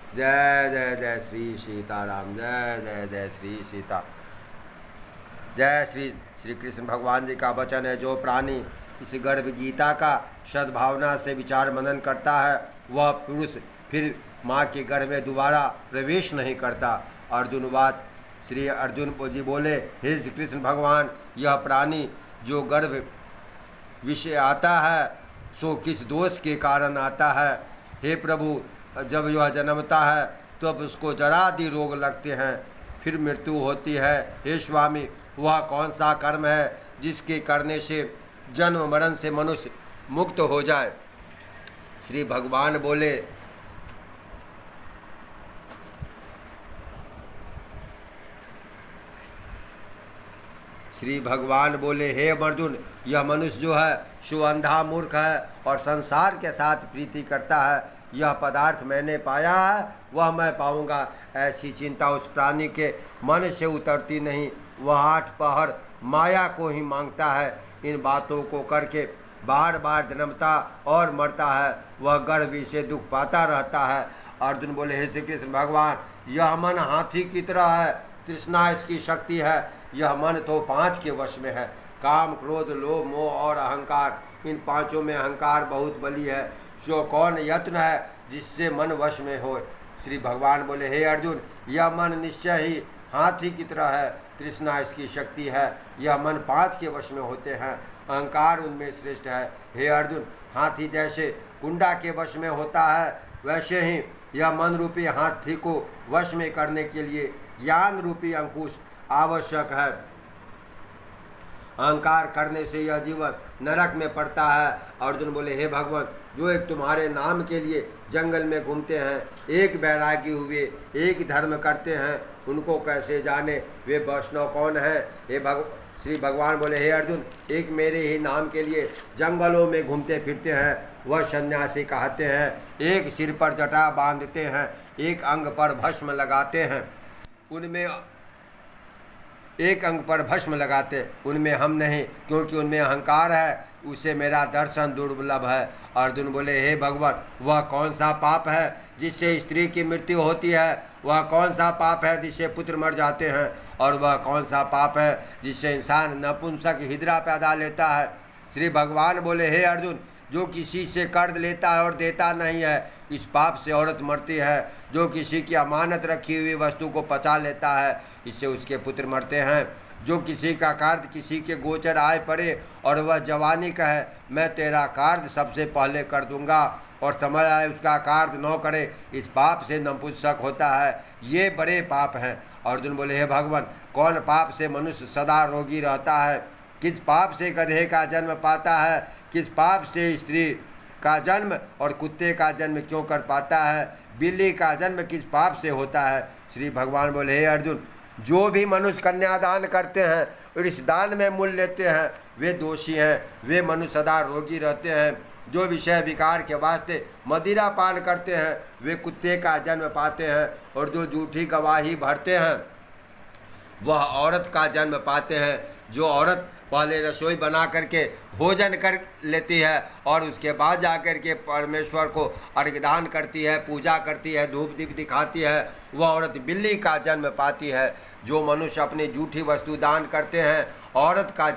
जय जय जय श्री सीताराम। जय जय जय श्री सीता। जय श्री श्री कृष्ण भगवान जी का वचन है, जो प्राणी इस गर्भ गीता का सद्भावना से विचार मनन करता है वह पुरुष फिर माँ के गर्भ में दोबारा प्रवेश नहीं करता। अर्जुन बात श्री अर्जुन जी बोले, हे श्री कृष्ण भगवान, यह प्राणी जो गर्भ विषय आता है सो किस दोष के कारण आता है? हे प्रभु, जब यह जन्मता है तब तो उसको जरादि रोग लगते हैं, फिर मृत्यु होती है। हे स्वामी, वह कौन सा कर्म है जिसके करने से जन्म मरण से मनुष्य मुक्त हो जाए? श्री भगवान बोले, हे अर्जुन, यह मनुष्य जो है सो अंधा मूर्ख है और संसार के साथ प्रीति करता है। यह पदार्थ मैंने पाया है, वह मैं पाऊंगा, ऐसी चिंता उस प्राणी के मन से उतरती नहीं। वह 8 पहर माया को ही मांगता है। इन बातों को करके बार बार जन्मता और मरता है। वह गर्भ से दुख पाता रहता है। अर्जुन बोले, हे श्री कृष्ण भगवान, यह मन हाथी की तरह है, तृष्णा इसकी शक्ति है। यह मन तो 5 के वश में है, काम, क्रोध, लोभ, मोह और अहंकार। इन 5 में अहंकार बहुत बली है। सो कौन यत्न है जिससे मन वश में हो? श्री भगवान बोले, हे अर्जुन, यह मन निश्चय ही हाथी की तरह है, तृष्णा इसकी शक्ति है। यह मन 5 के वश में होते हैं, अहंकार उनमें श्रेष्ठ है। हे अर्जुन, हाथी जैसे कुंडा के वश में होता है, वैसे ही यह मन रूपी हाथी को वश में करने के लिए ज्ञान रूपी अंकुश आवश्यक है। अहंकार करने से यह जीवन नरक में पड़ता है। अर्जुन बोले, हे भगवान, जो एक तुम्हारे नाम के लिए जंगल में घूमते हैं, एक बैरागी हुए, एक धर्म करते हैं, उनको कैसे जाने? वे वैष्णव कौन है? हे श्री भगवान बोले, हे अर्जुन, एक मेरे ही नाम के लिए जंगलों में घूमते फिरते हैं, वह सन्यासी कहते हैं। एक सिर पर जटा बांधते हैं, एक अंग पर भस्म लगाते हैं, उनमें हम नहीं, क्योंकि उनमें अहंकार है, उसे मेरा दर्शन दुर्लभ है। अर्जुन बोले, हे भगवान, वह कौन सा पाप है जिससे स्त्री की मृत्यु होती है? वह कौन सा पाप है जिससे पुत्र मर जाते हैं? और वह कौन सा पाप है जिससे इंसान नपुंसक हिजड़ा पैदा लेता है? श्री भगवान बोले, हे अर्जुन, जो किसी से कर्ज लेता है और देता नहीं है, इस पाप से औरत मरती है। जो किसी की अमानत रखी हुई वस्तु को पचा लेता है, इससे उसके पुत्र मरते हैं। जो किसी का कार्य किसी के गोचर आए पड़े और वह जवानी कहे, मैं तेरा कार्य सबसे पहले कर दूंगा, और समय आए उसका कार्य न करे, इस पाप से नपुंसक होता है। ये बड़े पाप हैं। अर्जुन बोले, हे भगवान, कौन पाप से मनुष्य सदा रोगी रहता है? किस पाप से गधे का जन्म पाता है? किस पाप से स्त्री का जन्म और कुत्ते का जन्म क्यों कर पाता है? बिल्ली का जन्म किस पाप से होता है? श्री भगवान बोले, हे अर्जुन, जो भी मनुष्य कन्यादान करते हैं और इस दान में मूल्य लेते हैं, वे दोषी हैं। वे मनुष्य सदा रोगी रहते हैं। जो विषय विकार के वास्ते मदिरा पान करते हैं, वे कुत्ते का जन्म पाते हैं, और जो झूठी गवाही भरते हैं वह औरत का जन्म पाते हैं। जो औरत पहले रसोई बना करके भोजन कर लेती है और उसके बाद जा कर के परमेश्वर को अर्घ्यदान करती है, पूजा करती है, धूप दीप दिखाती है, वह औरत बिल्ली का जन्म पाती है। जो मनुष्य अपनी झूठी वस्तु दान करते हैं, औरत का